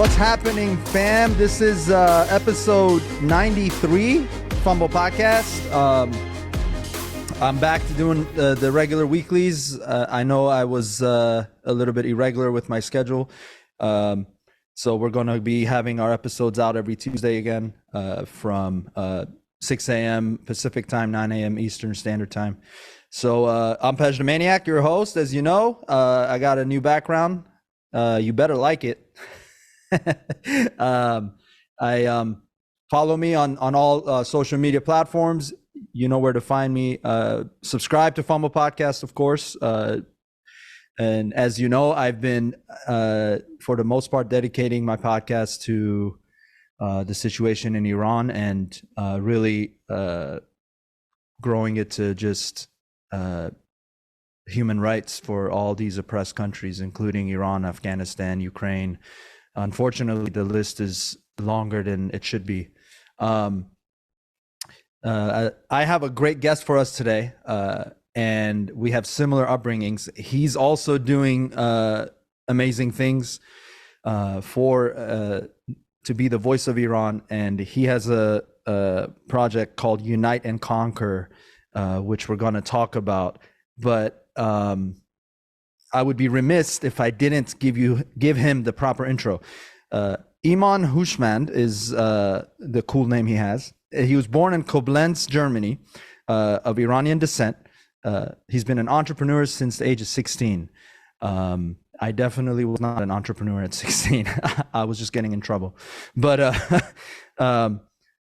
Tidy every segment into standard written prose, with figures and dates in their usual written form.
What's happening, fam? This is episode 93, Podcast. I'm back to doing the regular weeklies. I know I was a little bit irregular with my schedule. So we're going to be having our episodes out every Tuesday again from 6 a.m. Pacific time, 9 a.m. Eastern Standard Time. So I'm Pej the Maniac, your host. As you know, I got a new background. You better like it. Follow me on all social media platforms. You know where to find me. Subscribe to Podcast, of course. And as you know, I've been, for the most part, dedicating my podcast to the situation in Iran and really growing it to just human rights for all these oppressed countries, including Iran, Afghanistan, Ukraine. Unfortunately, the list is longer than it should be. I have a great guest for us today, and we have similar upbringings. He's also doing amazing things to be the voice of Iran, and he has a project called Unite and Conquer, which we're going to talk about. But I would be remiss if I didn't give him the proper intro. Iman Huschmand is the cool name he has. He was born in Koblenz, Germany, of Iranian descent. He's been an entrepreneur since the age of 16. I definitely was not an entrepreneur at 16. I was just getting in trouble. But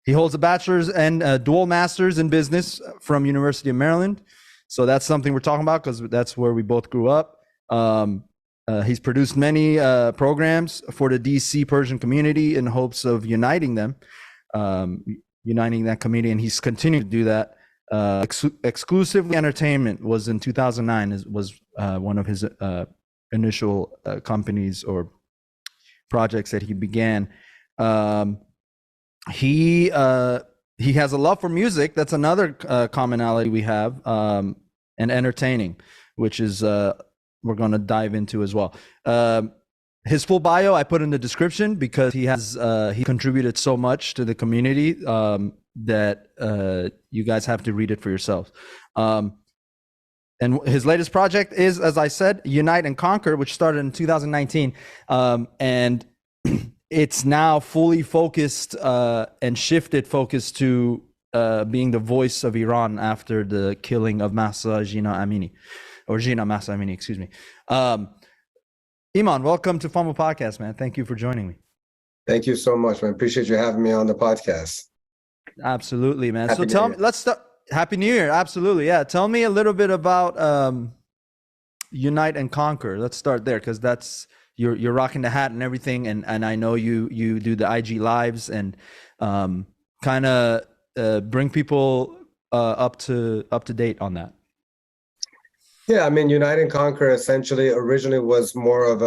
he holds a bachelor's and dual master's in business from University of Maryland. So that's something we're talking about because that's where we both grew up. He's produced many programs for the DC Persian community in hopes of uniting them, uniting that community, and he's continued to do that. Exclusively Entertainment was in 2009, was one of his initial companies or projects that he began. He has a love for music. That's another commonality we have, and entertaining, which is we're going to dive into as well. His full bio I put in the description because he contributed so much to the community that you guys have to read it for yourselves. And his latest project is, as I said, Unite and Conquer, which started in 2019. And it's now fully focused and shifted focus to being the voice of Iran after the killing of Gina Mahsa Amini, excuse me. Iman, welcome to Podcast, man. Thank you for joining me. Thank you so much, man. Appreciate you having me on the podcast. Absolutely, man. So tell me, let's start. Happy New Year. Absolutely. Yeah. Tell me a little bit about Unite and Conquer. Let's start there because that's you're rocking the hat and everything, and I know you do the IG lives and kind of bring people up to date on that. Yeah, I mean, Unite and Conquer essentially originally was more of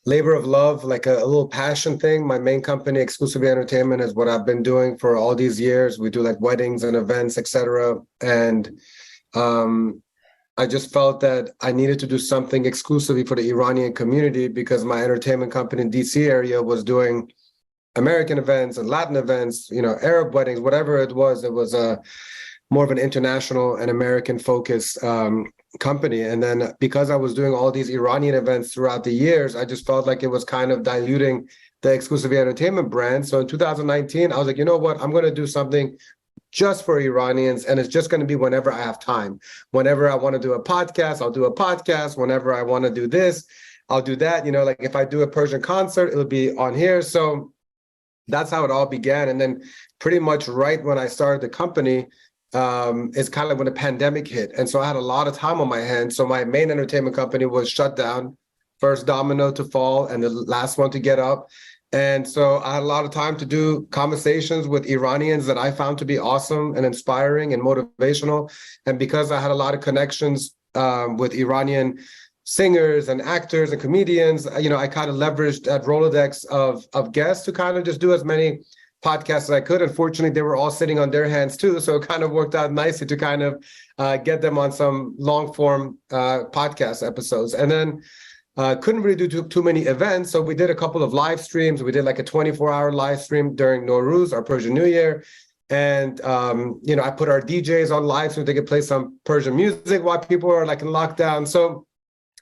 labor of love, like a little passion thing. My main company, Exclusively Entertainment, is what I've been doing for all these years. We do like weddings and events, etc. And I just felt that I needed to do something exclusively for the Iranian community because my entertainment company in DC area was doing American events and Latin events, Arab weddings, whatever it was. It was more of an international and American focused company. And then because I was doing all these Iranian events throughout the years, I just felt like it was kind of diluting the Exclusively Entertainment brand. So in 2019, I was like, you know what, I'm going to do something just for Iranians. And it's just going to be whenever I have time. Whenever I want to do a podcast, I'll do a podcast. Whenever I want to do this, I'll do that. Like if I do a Persian concert, it'll be on here. So that's how it all began. And then pretty much right when I started the company, it's kind of like when the pandemic hit. And so I had a lot of time on my hands. So my main entertainment company was shut down, first domino to fall and the last one to get up. And so I had a lot of time to do conversations with Iranians that I found to be awesome and inspiring and motivational. And because I had a lot of connections with Iranian singers and actors and comedians, I kind of leveraged that Rolodex of guests to kind of just do as many podcasts as I could. Unfortunately, they were all sitting on their hands too. So it kind of worked out nicely to kind of get them on some long form podcast episodes. And then couldn't really do too many events. So we did a couple of live streams. We did like a 24-hour live stream during Nowruz, our Persian New Year. And, I put our DJs on live so they could play some Persian music while people are like in lockdown. So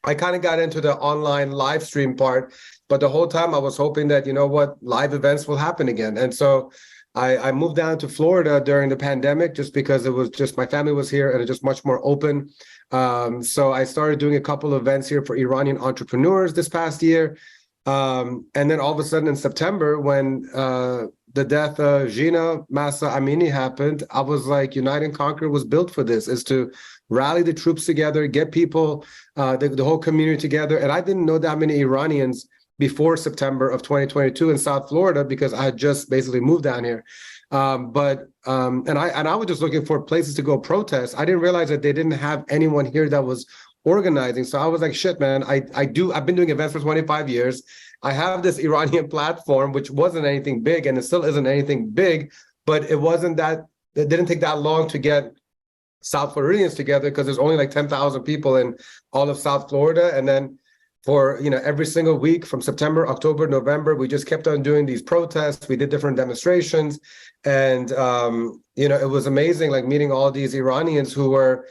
I kind of got into the online live stream part, but the whole time I was hoping that, live events will happen again. And so I moved down to Florida during the pandemic just because it was just my family was here and it's just much more open. So I started doing a couple of events here for Iranian entrepreneurs this past year. And then all of a sudden in September, when the death of Gina Massa Amini happened, I was like, Unite and Conquer was built for this, is to rally the troops together, get people, the whole community together. And I didn't know that many Iranians before September of 2022 in South Florida because I had just basically moved down here. And I was just looking for places to go protest. I didn't realize that they didn't have anyone here that was organizing. So I was like, shit, man, I've been doing events for 25 years. I have this Iranian platform, which wasn't anything big, and it still isn't anything big, but it didn't take that long to get South Floridians together because there's only like 10,000 people in all of South Florida. And then for, every single week from September, October, November, we just kept on doing these protests. We did different demonstrations. And, it was amazing, like meeting all these Iranians who were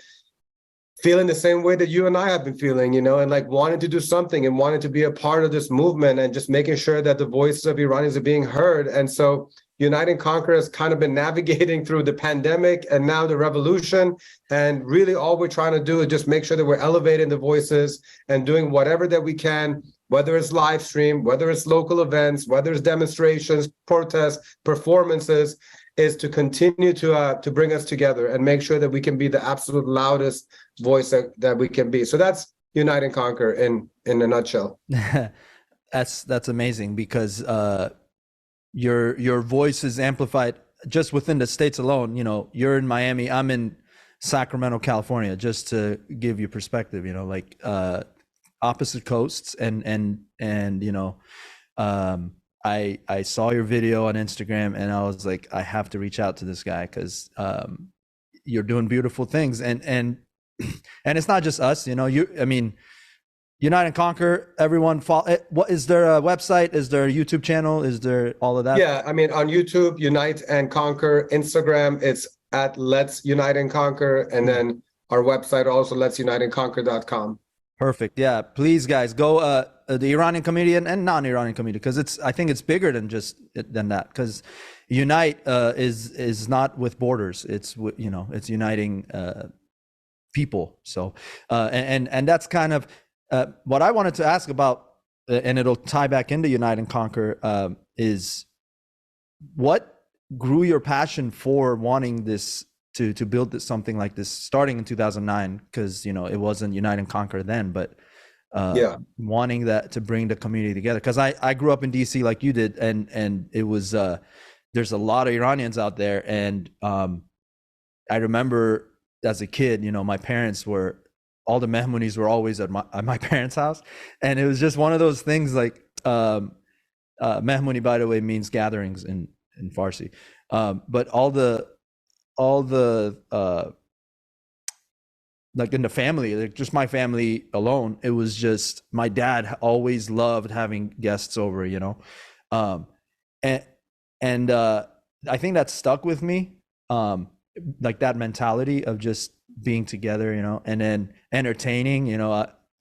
feeling the same way that you and I have been feeling, and like wanting to do something and wanting to be a part of this movement and just making sure that the voices of Iranians are being heard. And so Unite and Conquer has kind of been navigating through the pandemic and now the revolution. And really all we're trying to do is just make sure that we're elevating the voices and doing whatever that we can, whether it's live stream, whether it's local events, whether it's demonstrations, protests, performances, is to continue to bring us together and make sure that we can be the absolute loudest voice that we can be. So that's Unite and Conquer in a nutshell. That's amazing because your voice is amplified just within the states alone. You're in Miami, I'm in Sacramento, California, just to give you perspective, like opposite coasts. I saw your video on Instagram and I was like, I have to reach out to this guy because you're doing beautiful things. And it's not just us, Unite and Conquer, everyone follow. What is there a website? Is there a YouTube channel? Is there all of that? Yeah, on YouTube, Unite and Conquer. Instagram, it's at Let's Unite and Conquer. And then our website also, let'suniteandconquer.com. Perfect. Yeah, please guys go the Iranian community and non-Iranian community, because I think it's bigger than that, because Unite is not with borders. It's it's uniting people. So and that's kind of what I wanted to ask about, and it'll tie back into Unite and Conquer, is what grew your passion for wanting this to build something like this starting in 2009, because it wasn't Unite and Conquer then, but wanting that to bring the community together, because I grew up in DC like you did, and it was there's a lot of Iranians out there, and I remember as a kid, my parents were, all the Mehmonis were always at my parents' house, and it was just one of those things, like Mehmoni, by the way, means gatherings in Farsi, but all the like in the family, like just my family alone, it was just my dad always loved having guests over, and I think that stuck with me, like that mentality of just being together, and then entertaining.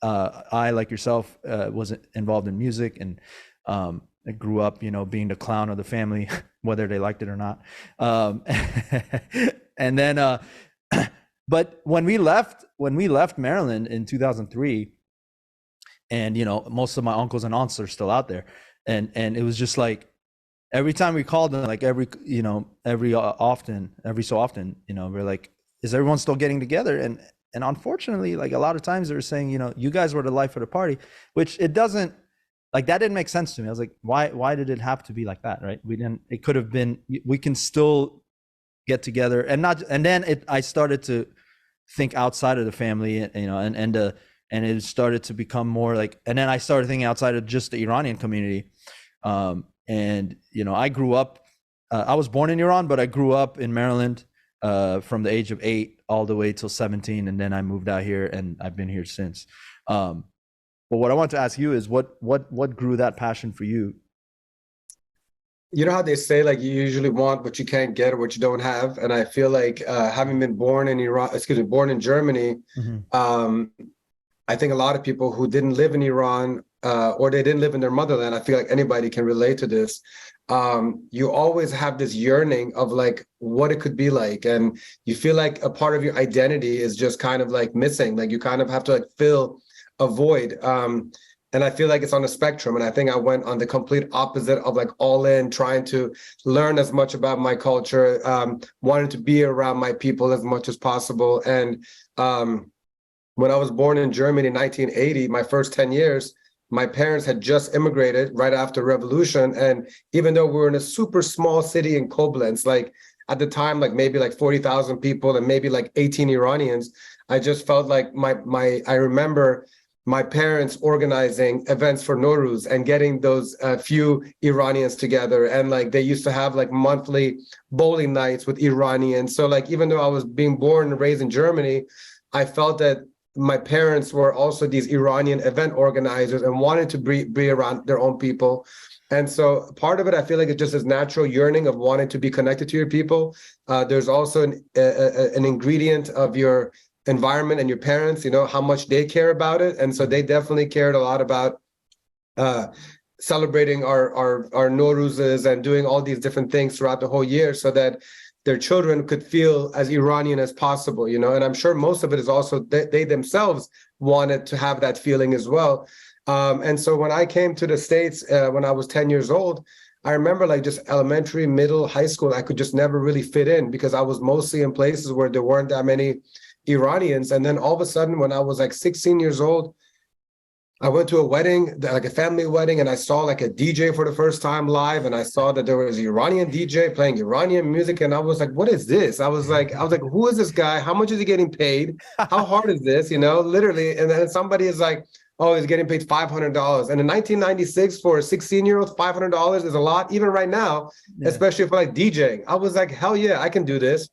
I like yourself was involved in music, and I grew up, being the clown of the family, whether they liked it or not. And then, but when we left Maryland in 2003, and most of my uncles and aunts are still out there, and it was just like every time we called them, like every so often, we're like, is everyone still getting together? And unfortunately, like a lot of times they were saying, you guys were the life of the party, which it doesn't. Like that didn't make sense to me. I was like, why did it have to be like that, right? It could have been, we can still get together and then I started to think outside of the family, and it started to become more like, and then I started thinking outside of just the Iranian community. And I grew up, I was born in Iran, but I grew up in Maryland from the age of 8 all the way till 17. And then I moved out here and I've been here since. But what I want to ask you is what grew that passion for you? You know how they say like you usually want what you can't get or what you don't have, and I feel like having been born in born in Germany, um, I think a lot of people who didn't live in Iran or they didn't live in their motherland, I feel like anybody can relate to this. You always have this yearning of like what it could be like, and you feel like a part of your identity is just kind of like missing. Like you kind of have to like fill a void. And I feel like it's on a spectrum. And I think I went on the complete opposite of like all in, trying to learn as much about my culture, wanting to be around my people as much as possible. And when I was born in Germany in 1980, my first 10 years, my parents had just immigrated right after revolution. And even though we were in a super small city in Koblenz, like at the time, like maybe like 40,000 people and maybe like 18 Iranians, I just felt like I remember my parents organizing events for Nowruz and getting those few Iranians together. And like they used to have like monthly bowling nights with Iranians. So like even though I was being born and raised in Germany, I felt that my parents were also these Iranian event organizers and wanted to be around their own people. And so part of it, I feel like it's just this natural yearning of wanting to be connected to your people. There's also an ingredient of your environment and your parents, you know, how much they care about it. And so they definitely cared a lot about celebrating our Nowruzes and doing all these different things throughout the whole year so that their children could feel as Iranian as possible, you know. And I'm sure most of it is also they themselves wanted to have that feeling as well. And so when I came to the States when I was 10 years old, I remember like just elementary, middle, high school, I could just never really fit in because I was mostly in places where there weren't that many Iranians. And then all of a sudden, when I was like 16 years old, I went to a wedding, like a family wedding, and I saw like a DJ for the first time live, and I saw that there was an Iranian DJ playing Iranian music, and I was like, "What is this?" I was like, "Who is this guy? How much is he getting paid? How hard is this?" You know, literally. And then somebody is like, "Oh, he's getting paid $500." And in 1996, for a 16-year-old, $500 is a lot, even right now, especially for like DJing. I was like, "Hell yeah, I can do this."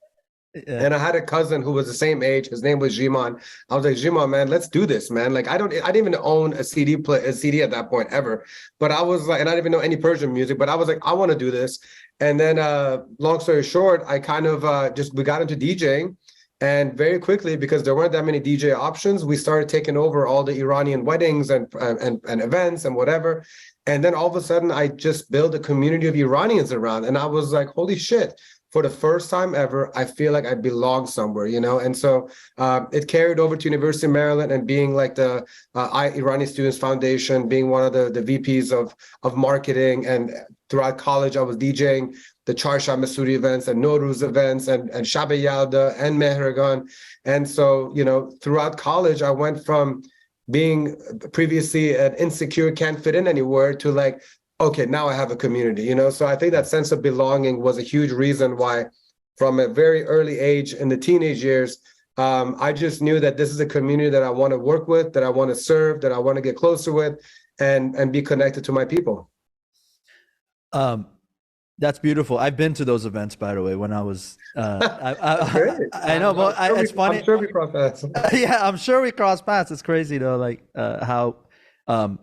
Yeah. And I had a cousin who was the same age. His name was Iman. I was like, Iman, man, let's do this, man. Like, I didn't even own a CD at that point ever. But I was like, and I didn't even know any Persian music, but I was like, I want to do this. And then long story short, I kind of we got into DJing. And very quickly, because there weren't that many DJ options, we started taking over all the Iranian weddings and events and whatever. And then all of a sudden, I just built a community of Iranians around. And I was like, holy shit. For the first time ever, I feel like I belong somewhere, you know? And so it carried over to University of Maryland and being like the Iranian Students Foundation, being one of the VPs of marketing. And throughout college, I was DJing the Charshab Masuri events and Nowruz events and Shab Yalda and Mehragan. And so, you know, throughout college, I went from being previously an insecure, can't fit in anywhere to like, okay, now I have a community, you know? So I think that sense of belonging was a huge reason why from a very early age in the teenage years, I just knew that this is a community that I want to work with, that I want to serve, that I want to get closer with and be connected to my people. That's beautiful. I've been to those events, by the way, when I was, I know, but it's funny. I'm sure we crossed paths. Yeah, I'm sure we crossed paths. It's crazy though, like how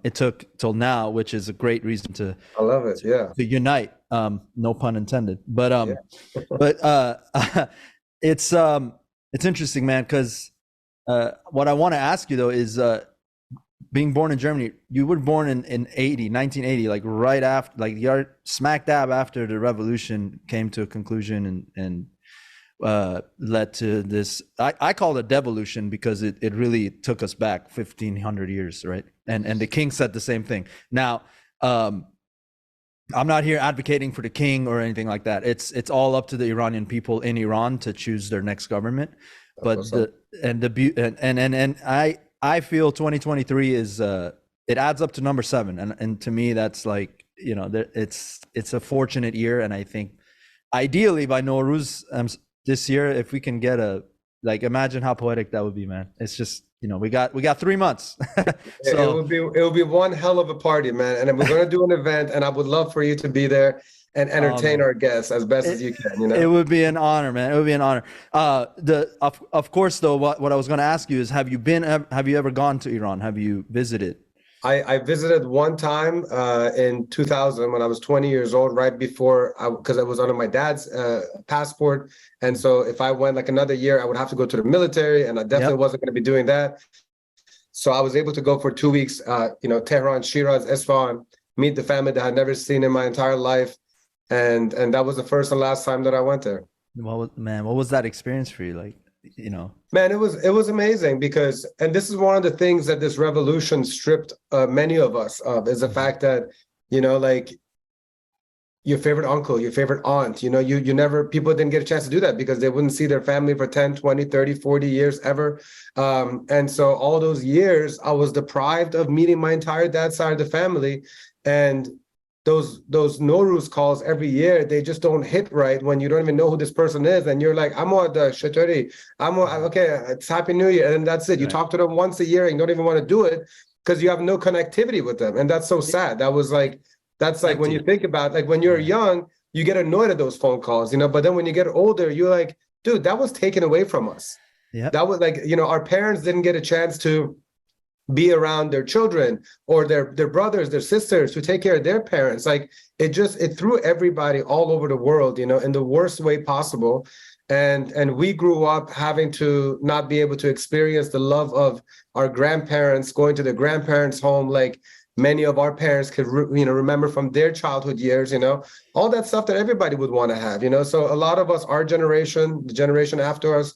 it took till now, which is a great reason to I love it. Yeah. To unite. No pun intended. But it's interesting, man, because what I want to ask you though is being born in Germany, you were born in 1980, like right after, like you're smack dab after the revolution came to a conclusion and led to this, I call it devolution because it really took us back 1,500 years, right? And the king said the same thing. Now, I'm not here advocating for the king or anything like that. It's all up to the Iranian people in Iran to choose their next government. But I feel 2023 is it adds up to number 7, and to me that's like, you know, it's a fortunate year, and I think ideally by Nowruz this year, if we can get imagine how poetic that would be, man. It's just, you know, we got 3 months. So it will be one hell of a party, man. And we're going to do an event, and I would love for you to be there and entertain our guests as best as you can. You know, it would be an honor, man. It would be an honor. Of course, though, what I was going to ask you is, have you ever gone to Iran? Have you visited? I visited one time in 2000 when I was 20 years old, right before, because I was under my dad's passport. And so if I went like another year, I would have to go to the military, and I definitely Yep. wasn't going to be doing that. So I was able to go for 2 weeks, Tehran, Shiraz, Isfahan, meet the family that I had never seen in my entire life. And that was the first and last time that I went there. What was that experience for you? Like, you know. Man, it was amazing because, and this is one of the things that this revolution stripped many of us of, is the fact that, like your favorite uncle, your favorite aunt, you never, people didn't get a chance to do that because they wouldn't see their family for 10, 20, 30, 40 years ever. And so all those years I was deprived of meeting my entire dad's side of the family. And those Nowruz calls every year, they just don't hit right when you don't even know who this person is. And you're like, I'm on the Shatori, okay, it's Happy New Year. And that's it. You talk to them once a year and you don't even want to do it because you have no connectivity with them. And that's so sad. That's like when you think about, like, when you're young, you get annoyed at those phone calls, but then when you get older, you're like, dude, that was taken away from us. Yeah. That was like, our parents didn't get a chance to be around their children or their brothers, their sisters, to take care of their parents. Like, it threw everybody all over the world, in the worst way possible. And we grew up having to not be able to experience the love of our grandparents, going to their grandparents' home, like many of our parents could remember from their childhood years, all that stuff that everybody would want to have, so a lot of us, our generation, the generation after us,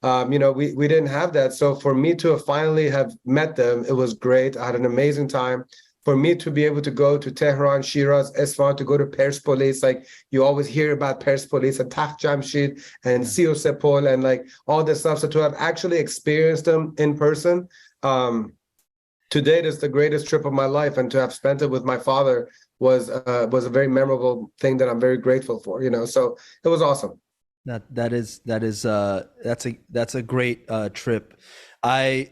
we didn't have that. So for me to finally have met them, it was great. I had an amazing time. For me to be able to go to Tehran, Shiraz, Isfahan, to go to Persepolis, like you always hear about Persepolis and Takht Jamshid and Siyosepol and like all this stuff. So to have actually experienced them in person, to date is the greatest trip of my life, and to have spent it with my father was a very memorable thing that I'm very grateful for. So it was awesome. That's a great trip. I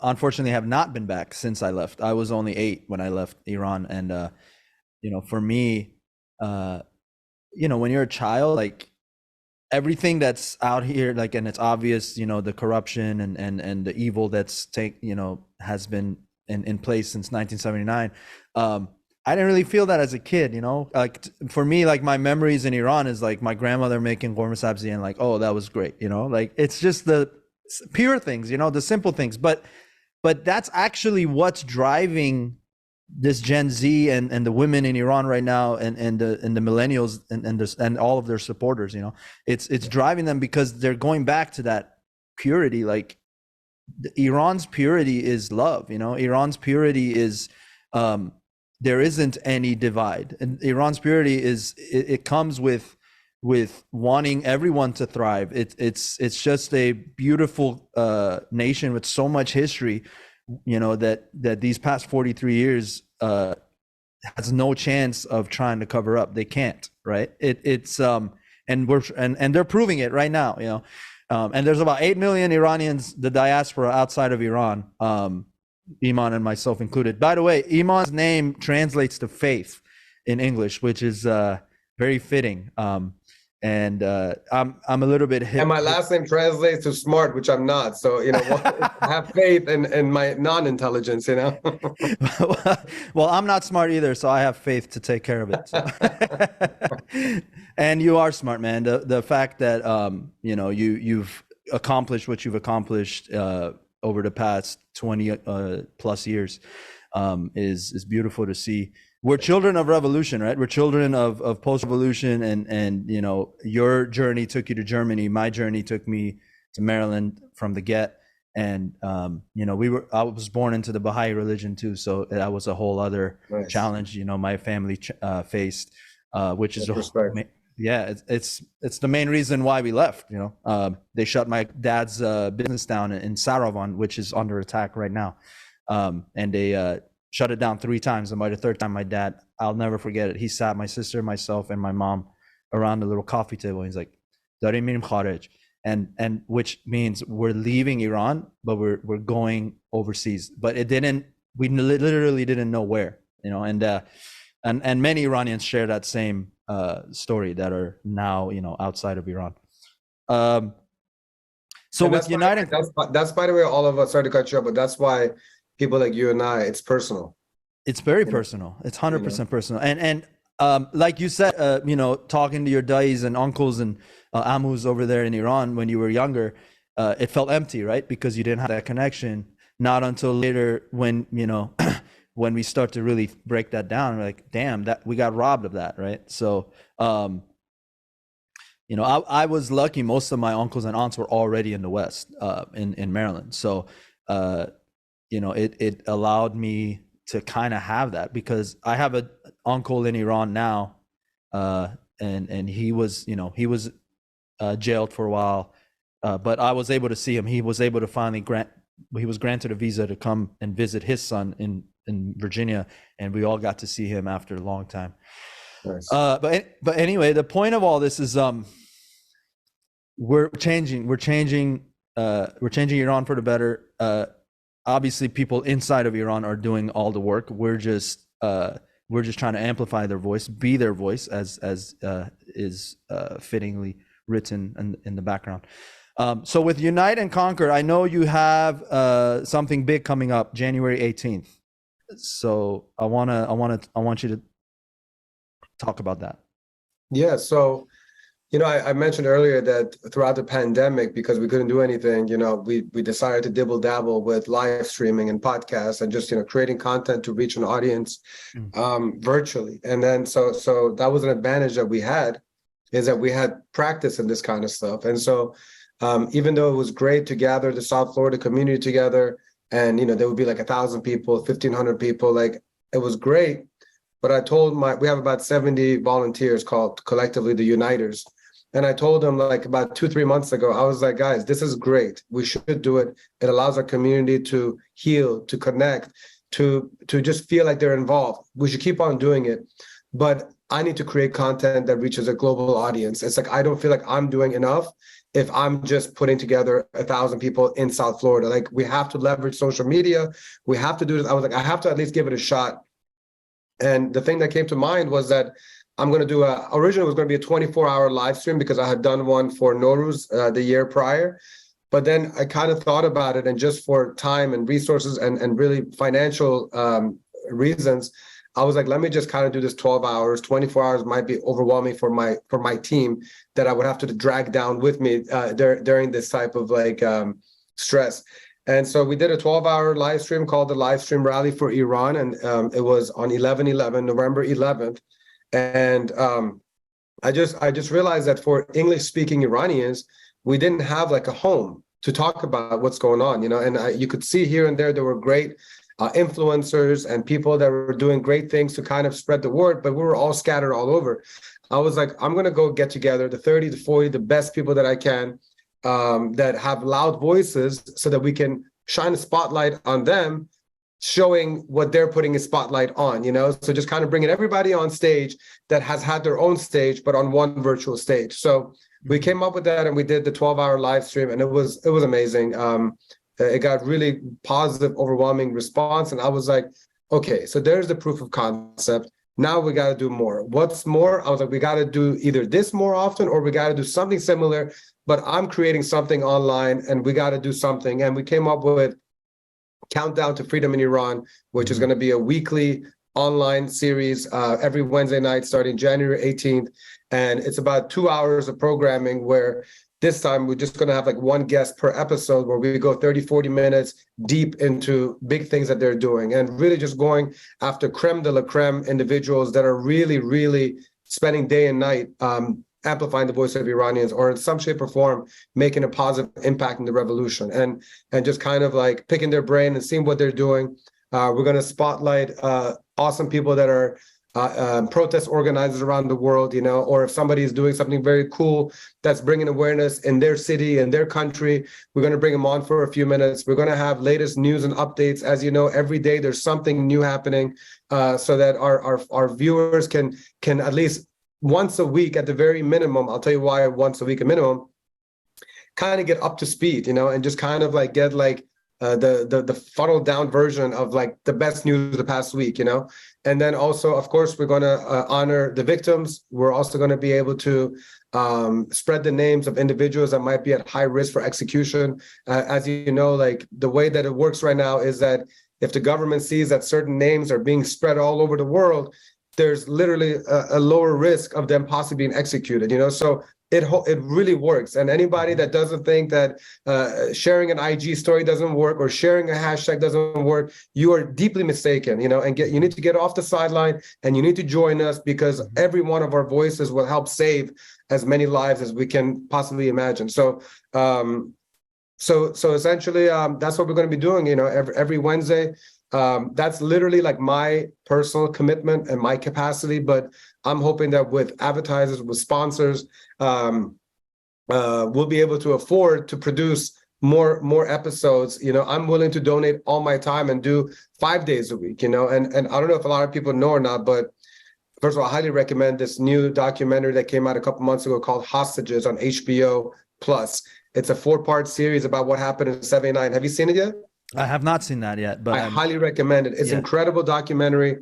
unfortunately have not been back since I left. I was only 8 when I left Iran, and for me, when you're a child, like everything that's out here, like, and it's obvious, the corruption and the evil that's has been in place since 1979. I didn't really feel that as a kid, like for me, like my memories in Iran is like my grandmother making ghormeh sabzi and like, oh, that was great. Like it's just the pure things, the simple things, but that's actually what's driving this Gen Z and the women in Iran right now and the millennials and all of their supporters, it's driving them because they're going back to that purity. Like Iran's purity is love, Iran's purity is, there isn't any divide, and Iran's purity is it comes with wanting everyone to thrive. It's just a beautiful nation with so much history, that these past 43 years has no chance of trying to cover up. They can't, right? And they're proving it right now, and there's about 8 million Iranians, the diaspora outside of Iran, Iman and myself included. By the way, Iman's name translates to faith in English, which is very fitting. And I'm a little bit hip. And my last name translates to smart, which I'm not. So have faith in my non-intelligence. Well, I'm not smart either, so I have faith to take care of it. So. And you are smart, man. The fact that you've accomplished what you've accomplished over the past 20 plus years is beautiful to see. We're children of revolution, right? We're children of post-revolution, and your journey took you to Germany. My journey took me to Maryland from the get, and I was born into the Baha'i religion too, so that was a whole other challenge. My family faced, which is it's the main reason why we left. They shut my dad's business down in Saravan, which is under attack right now, and they shut it down 3 times. And by the 3rd time, my dad, I'll never forget it, he sat my sister, myself, and my mom around the little coffee table. He's like, "Darim mirim kharij," and which means we're leaving Iran, but we're going overseas. But we literally didn't know where, and many Iranians share that same story that are now outside of Iran. So with United, that's by the way, all of us, sorry to cut you off, but that's why people like you and I, it's personal. It's very You know? personal. It's 100% personal. And like you said, talking to your dais and uncles and amus over there in Iran when you were younger, it felt empty, right? Because you didn't have that connection. Not until later when, when we start to really break that down, we're like, damn, that we got robbed of that, right? So, I was lucky. Most of my uncles and aunts were already in the West, in Maryland. So, it allowed me to kind of have that, because I have an uncle in Iran now, and he was jailed for a while, but I was able to see him. He was able to finally he was granted a visa to come and visit his son in Virginia, and we all got to see him after a long time. Nice. But anyway, the point of all this is we're changing Iran for the better. Obviously, people inside of Iran are doing all the work. We're just trying to amplify their voice, be their voice, as is fittingly written in the background. So with Unite and Conquer, I know you have something big coming up, January 18th. So I want you to talk about that. Yeah. So, I mentioned earlier that throughout the pandemic, because we couldn't do anything, we decided to dibble dabble with live streaming and podcasts and just, creating content to reach an audience virtually. And then so that was an advantage that we had, is that we had practice in this kind of stuff. And so even though it was great to gather the South Florida community together, and, there would be like 1,000 people, 1,500 people, like it was great. But I told we have about 70 volunteers called collectively the Uniters. And I told them like about 2-3 months ago, I was like, guys, this is great. We should do it. It allows our community to heal, to connect, to just feel like they're involved. We should keep on doing it. But I need to create content that reaches a global audience. It's like, I don't feel like I'm doing enough if I'm just putting together 1,000 people in South Florida. Like, we have to leverage social media. We have to do this. I was like, I have to at least give it a shot. And the thing that came to mind was that I'm going to do originally it was going to be a 24-hour live stream, because I had done one for Nowruz the year prior. But then I kind of thought about it, and just for time and resources and really financial reasons, I was like, let me just kind of do this 12 hours. 24 hours might be overwhelming for my team, that I would have to drag down with me during this type of stress. And so we did a 12-hour live stream called the Live Stream Rally for Iran. And it was on November 11th. And I just realized that for English-speaking Iranians, we didn't have like a home to talk about what's going on, and you could see here and there were great influencers and people that were doing great things to kind of spread the word, but we were all scattered all over. I was like, I'm going to go get together the 30 to 40, the best people that I can, that have loud voices, so that we can shine a spotlight on them, showing what they're putting a spotlight on, so just kind of bringing everybody on stage that has had their own stage, but on one virtual stage. So we came up with that, and we did the 12-hour live stream, and it was amazing. It got really positive, overwhelming response. And I was like, okay, so there's the proof of concept. Now we got to do more. What's more? I was like, we got to do either this more often, or we got to do something similar, but I'm creating something online, and we got to do something. And we came up with Countdown to Freedom in Iran, which is going to be a weekly online series every Wednesday night starting January 18th. And it's about 2 hours of programming, where this time we're just going to have like one guest per episode, where we go 30-40 minutes deep into big things that they're doing, and really just going after creme de la creme individuals that are really, really spending day and night amplifying the voice of Iranians, or in some shape or form making a positive impact in the revolution, and just kind of like picking their brain and seeing what they're doing. We're going to spotlight awesome people that are protest organizers around the world, or if somebody is doing something very cool that's bringing awareness in their city and their country, we're going to bring them on for a few minutes. We're going to have latest news and updates. As you know, every day there's something new happening, so that our viewers can at least once a week at the very minimum, I'll tell you why once a week a minimum, kind of get up to speed, and just kind of like get like the funneled down version of like the best news of the past week, And then also, of course, we're going to honor the victims. We're also going to be able to spread the names of individuals that might be at high risk for execution. As you know, like the way that it works right now is that if the government sees that certain names are being spread all over the world, there's literally a lower risk of them possibly being executed, so it really works. And anybody that doesn't think that sharing an IG story doesn't work or sharing a hashtag doesn't work, you are deeply mistaken, and you need to get off the sideline and you need to join us, because every one of our voices will help save as many lives as we can possibly imagine. So essentially, that's what we're going to be doing, every Wednesday. That's literally like my personal commitment and my capacity, but I'm hoping that with advertisers, with sponsors, we'll be able to afford to produce more episodes. I'm willing to donate all my time and do 5 days a week, and I don't know if a lot of people know or not, but first of all, I highly recommend this new documentary that came out a couple months ago called Hostages on HBO Plus. It's a 4-part series about what happened in 79. Have you seen it yet? I have not seen that yet, but I highly recommend it. It's incredible documentary.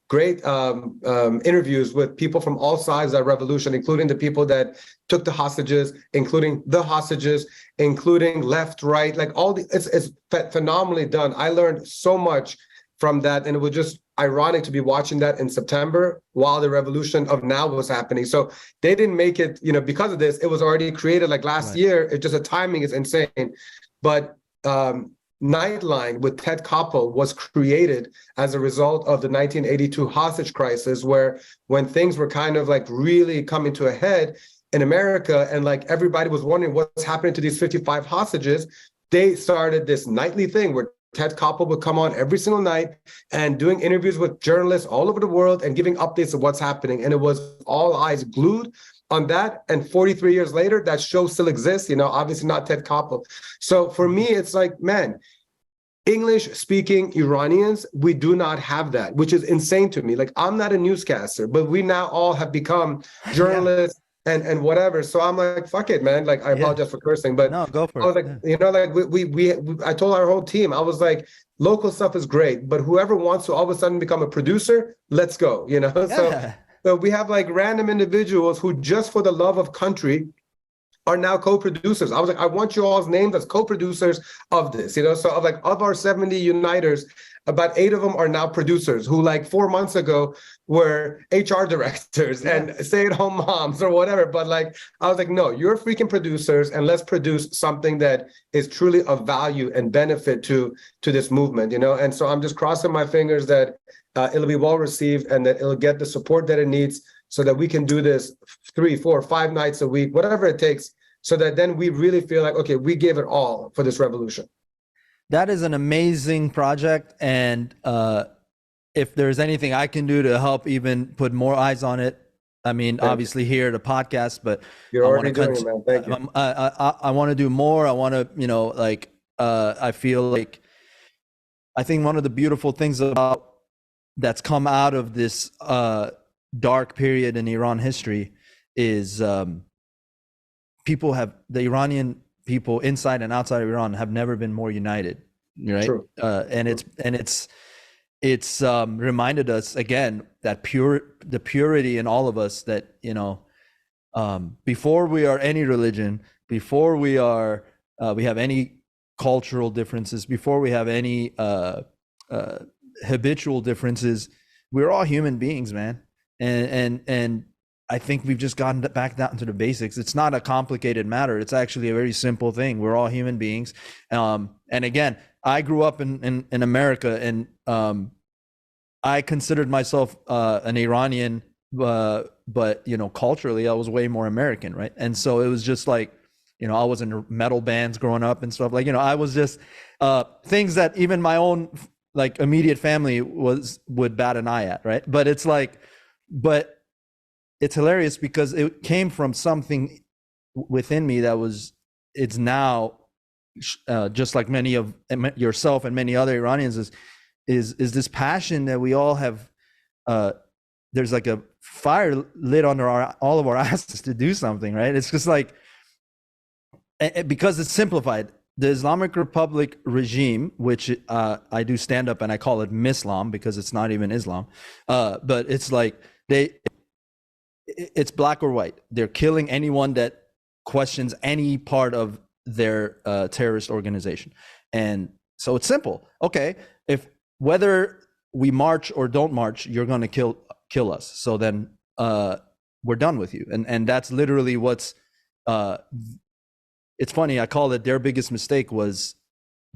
Great interviews with people from all sides of that revolution, including the people that took the hostages, including left, right, like it's phenomenally done. I learned so much from that, and it was just ironic to be watching that in September while the revolution of now was happening. So they didn't make it, because of this. It was already created like last year. It just, the timing is insane. But Nightline with Ted Koppel was created as a result of the 1982 hostage crisis, where when things were kind of like really coming to a head in America, and like everybody was wondering what's happening to these 55 hostages, they started this nightly thing where Ted Koppel would come on every single night and doing interviews with journalists all over the world and giving updates of what's happening. And it was all eyes glued on that. And 43 years later, that show still exists, obviously not Ted Koppel. So for me, it's like, man, English-speaking Iranians, we do not have that, which is insane to me. Like, I'm not a newscaster, but we now all have become journalists and whatever. So I'm like, fuck it, man. Like, I apologize for cursing, but no, go for I was like, I told our whole team, I was like, local stuff is great, but whoever wants to all of a sudden become a producer, let's go, So we have like random individuals who just for the love of country are now co-producers. I was like, I want you all's names as co-producers of this, so of our 70 uniters, about 8 of them are now producers who like 4 months ago were HR directors and stay-at-home moms or whatever. But like, I was like, no, you're freaking producers, and let's produce something that is truly of value and benefit to this movement, And so I'm just crossing my fingers that it'll be well received and that it'll get the support that it needs, so that we can do this 3, 4, 5 nights a week, whatever it takes, so that then we really feel like, okay, we gave it all for this revolution. That is an amazing project. And if there's anything I can do to help even put more eyes on it, I mean, obviously here at a podcast, but you're already doing it, man. Thank you. I want to do more. I want to, I feel like, I think one of the beautiful things about that's come out of this dark period in Iran history is the Iranian people inside and outside of Iran have never been more united, right? True. And it's reminded us again that the purity in all of us, that before we are any religion, before we have any cultural differences, before we have any habitual differences, we're all human beings, man. And I think we've just gotten back down to the basics. It's not a complicated matter. It's actually a very simple thing. We're all human beings. And again, I grew up in America, and I considered myself an Iranian, but culturally I was way more American, right? And so it was just like, I was in metal bands growing up and stuff. Like, I was just things that even my own like immediate family would bat an eye at, right? But it's like, it's hilarious because it came from something within me it's now just like many of yourself and many other Iranians is this passion that we all have. There's like a fire lit under all of our asses to do something, right? It's just like, because it's simplified. The Islamic Republic regime, which I do stand up and I call it Mislam because it's not even Islam, but it's like it's black or white. They're killing anyone that questions any part of their terrorist organization. And So it's simple. Okay, if whether we march or don't march, you're going to kill us. So then we're done with you. And that's literally what's it's funny, I call it their biggest mistake was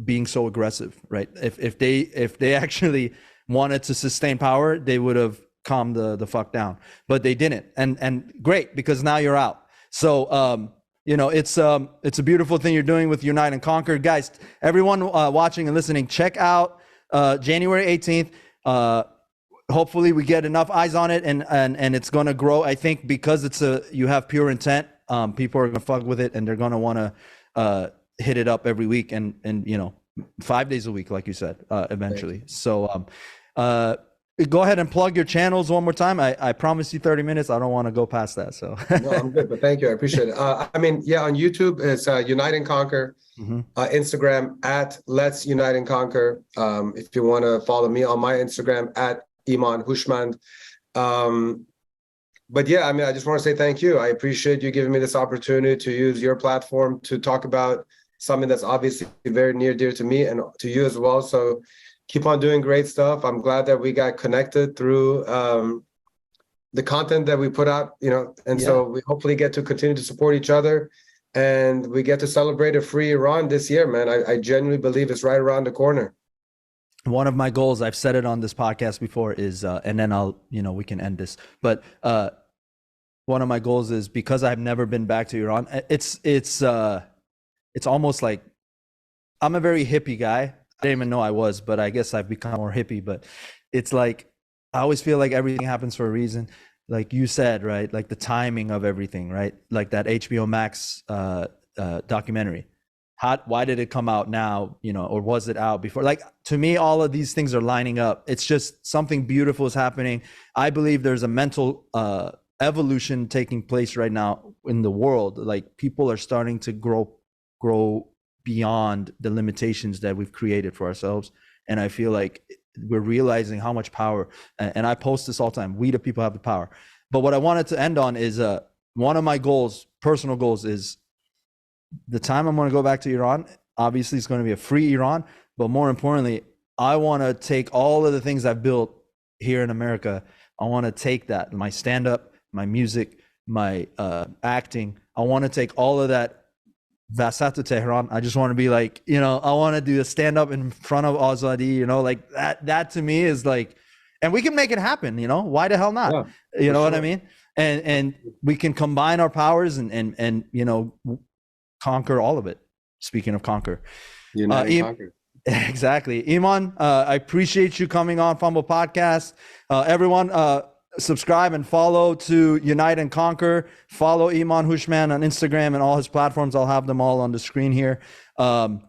being so aggressive, right? If they actually wanted to sustain power, they would have calmed the fuck down, but they didn't. And great, because now you're out. So it's a beautiful thing you're doing with Unite and Conquer. Guys, everyone watching and listening, check out January 18th. Hopefully we get enough eyes on it, and it's going to grow. I think because you have pure intent, people are going to fuck with it, and they're going to want to hit it up every week, and 5 days a week, like you said, eventually. So go ahead and plug your channels one more time. I promised you 30 minutes. I don't want to go past that. So no, I'm good, but thank you. I appreciate it. On YouTube, it's Unite and Conquer. Mm-hmm. Instagram at Let's Unite and Conquer. If you want to follow me on my Instagram at Iman Huschmand. But yeah, I just want to say thank you. I appreciate you giving me this opportunity to use your platform to talk about something that's obviously very near dear to me and to you as well. So keep on doing great stuff. I'm glad that we got connected through the content that we put out, so we hopefully get to continue to support each other, and we get to celebrate a free Iran this year, man. I genuinely believe it's right around the corner. One of my goals, I've said it on this podcast before, is, and then we can end this, but one of my goals is, because I've never been back to Iran, it's almost like, I'm a very hippie guy. I didn't even know I was, but I guess I've become more hippie. But it's like, I always feel like everything happens for a reason. Like you said, right? Like the timing of everything, right? Like that HBO Max documentary. Why did it come out now? Or was it out before? Like, to me, all of these things are lining up. It's just something beautiful is happening. I believe there's a mental evolution taking place right now in the world. Like, people are starting to grow beyond the limitations that we've created for ourselves. And I feel like we're realizing how much power, and I post this all the time, we the people have the power. But what I wanted to end on is one of my goals, personal goals, is the time I'm going to go back to Iran, obviously it's going to be a free Iran, but more importantly, I want to take all of the things I've built here in America. I want to take that, my stand-up, my music, my acting. I want to take all of that Vasat to Tehran. I just want to be like, I want to do a stand-up in front of Azadi, like that to me is like, and we can make it happen, why the hell not? Yeah, what I mean? And we can combine our powers and conquer all of it. Speaking of conquer. Conquer. Exactly. Iman, I appreciate you coming on Fumble Podcast. Everyone, subscribe and follow to Unite and Conquer. Follow Iman Huschmand on Instagram and all his platforms. I'll have them all on the screen here. I'm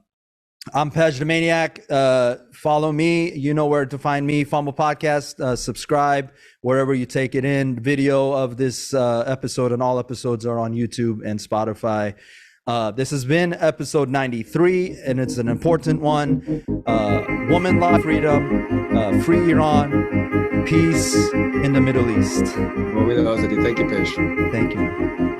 Pej the Maniac. Follow me. You know where to find me. Fumble Podcast. Subscribe wherever you take it in. Video of this episode and all episodes are on YouTube and Spotify. This has been episode 93, and it's an important one. Woman, law, freedom, free Iran, peace in the Middle East. Thank you, Pej. Thank you.